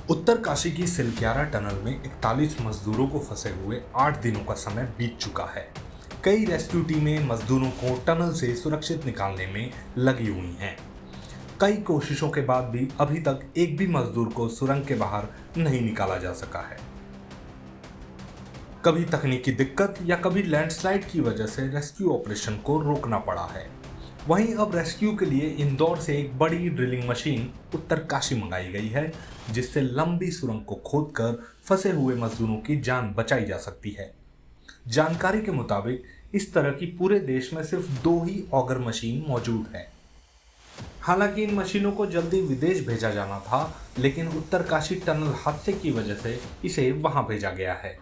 उत्तरकाशी की सिलक्यारा टनल में 41 मजदूरों को फंसे हुए 8 दिनों का समय बीत चुका है। कई रेस्क्यू टीमें मजदूरों को टनल से सुरक्षित निकालने में लगी हुई हैं। कई कोशिशों के बाद भी अभी तक एक भी मजदूर को सुरंग के बाहर नहीं निकाला जा सका है। कभी तकनीकी दिक्कत या कभी लैंडस्लाइड की वजह से रेस्क्यू ऑपरेशन को रोकना पड़ा है। वहीं अब रेस्क्यू के लिए इंदौर से एक बड़ी ड्रिलिंग मशीन उत्तरकाशी मंगाई गई है, जिससे लंबी सुरंग को खोदकर फंसे हुए मजदूरों की जान बचाई जा सकती है। जानकारी के मुताबिक इस तरह की पूरे देश में सिर्फ 2 ही ऑगर मशीन मौजूद है। हालांकि इन मशीनों को जल्दी विदेश भेजा जाना था, लेकिन उत्तरकाशी टनल हादसे की वजह से इसे वहां भेजा गया है।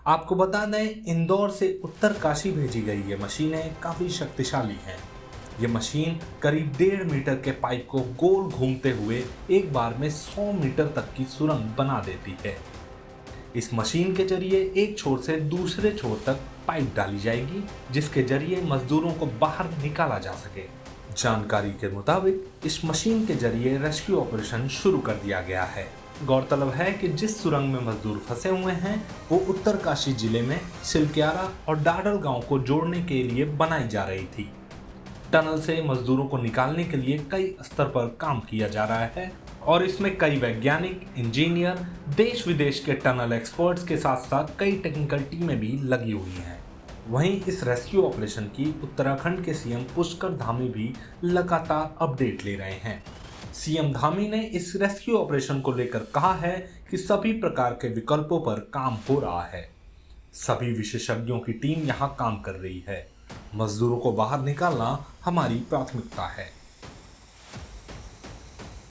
आपको बता दें, इंदौर से उत्तरकाशी भेजी गई ये मशीनें काफी शक्तिशाली हैं। ये मशीन करीब 1.5 मीटर के पाइप को गोल घूमते हुए एक बार में 100 मीटर तक की सुरंग बना देती है। इस मशीन के जरिए एक छोर से दूसरे छोर तक पाइप डाली जाएगी, जिसके जरिए मजदूरों को बाहर निकाला जा सके। जानकारी के मुताबिक इस मशीन के जरिए रेस्क्यू ऑपरेशन शुरू कर दिया गया है। गौरतलब है कि जिस सुरंग में मजदूर फंसे हुए हैं वो उत्तरकाशी जिले में सिलक्यारा और डाडल गांव को जोड़ने के लिए बनाई जा रही थी। टनल से मजदूरों को निकालने के लिए कई स्तर पर काम किया जा रहा है और इसमें कई वैज्ञानिक, इंजीनियर, देश विदेश के टनल एक्सपर्ट्स के साथ साथ कई टेक्निकल टीमें भी लगी हुई हैं। वहीं इस रेस्क्यू ऑपरेशन की उत्तराखंड के सीएम पुष्कर धामी भी लगातार अपडेट ले रहे हैं। सीएम धामी ने इस रेस्क्यू ऑपरेशन को लेकर कहा है कि सभी प्रकार के विकल्पों पर काम हो रहा है। सभी विशेषज्ञों की टीम यहां काम कर रही है। मजदूरों को बाहर निकालना हमारी प्राथमिकता है।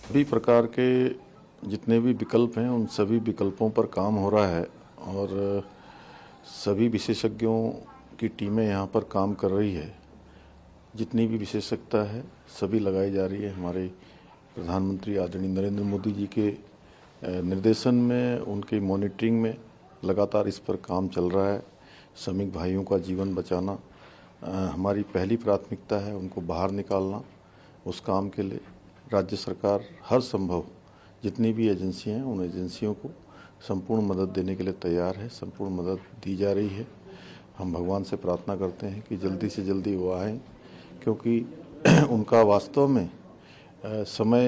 सभी प्रकार के जितने भी विकल्प हैं उन सभी विकल्पों पर काम हो रहा है और सभी विशेषज्ञों की टीमें यहाँ पर काम कर रही है। जितनी भी विशेषज्ञता है सभी लगाई जा रही है। हमारे प्रधानमंत्री आदरणीय नरेंद्र मोदी जी के निर्देशन में, उनकी मॉनिटरिंग में लगातार इस पर काम चल रहा है। श्रमिक भाइयों का जीवन बचाना हमारी पहली प्राथमिकता है। उनको बाहर निकालना, उस काम के लिए राज्य सरकार हर संभव जितनी भी एजेंसियां हैं उन एजेंसियों को संपूर्ण मदद देने के लिए तैयार है। संपूर्ण मदद दी जा रही है। हम भगवान से प्रार्थना करते हैं कि जल्दी से जल्दी वो आएँ, क्योंकि उनका वास्तव में समय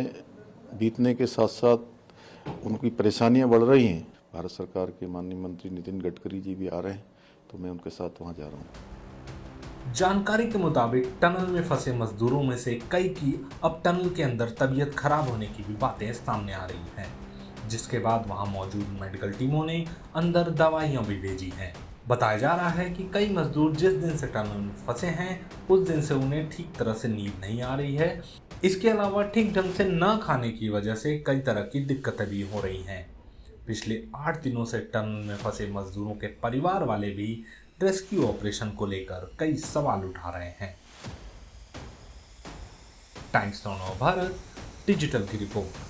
बीतने के साथ साथ उनकी परेशानियां बढ़ रही हैं। भारत सरकार के माननीय मंत्री नितिन गडकरी जी भी आ रहे हैं, तो मैं उनके साथ वहां जा रहा हूं। जानकारी के मुताबिक टनल में फंसे मजदूरों में से कई की अब टनल के अंदर तबीयत खराब होने की भी बातें सामने आ रही हैं, जिसके बाद वहां मौजूद मेडिकल टीमों ने अंदर दवाइयां भी भेजी हैं। बताया जा रहा है कि कई मजदूर जिस दिन से टनल में फंसे हैं उस दिन से उन्हें ठीक तरह से नींद नहीं आ रही है। इसके अलावा ठीक ढंग से न खाने की वजह से कई तरह की दिक्कतें भी हो रही हैं। पिछले 8 दिनों से टनल में फंसे मजदूरों के परिवार वाले भी रेस्क्यू ऑपरेशन को लेकर कई सवाल उठा रहे हैं। टाइम्स नाउ भारत डिजिटल की रिपोर्ट।